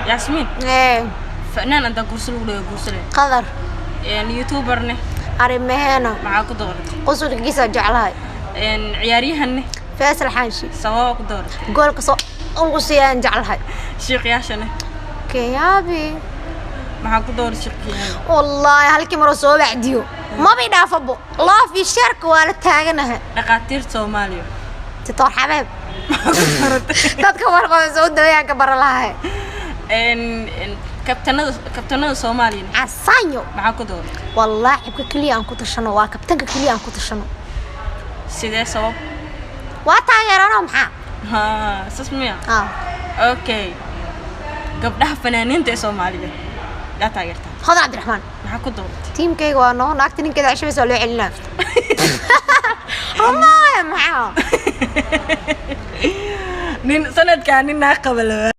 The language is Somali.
ياسمين ايه فنان أنت قرصل ولا قرصل قدر يعني يوتيوبرني أرمهنا معاك دور قصر قيسة جعلها إن عياريهن فيصل حانشي سواك دور قول قصة أنقصيان جعلها شيخ ياشنه كيابي معاك دور شيخ ياشنه والله هلكي مرسول بعديو ما بيدافبو الله في الشرك ولا تاجنها دكاتير سوماليو تطور حبيب dadka warqada soo daweeyaan ka bar lahay إن كابتنada Soomaaliya asanyo maxaa ku door wallahi xibka kaliya aan ku tashano waa kabtanka kaliya aan ku tashano sidee sabab waa taageerano maxaa ha sasmiya okay gabdhaha fanaaniinta ee Soomaaliya yaa taageerta Khadar Cabdiraxmaan maxaa ku door teamkayga waa noo naagta ninkeeda cishaba soo loo celinaa والله maxaa nin sanadkan nin qabalo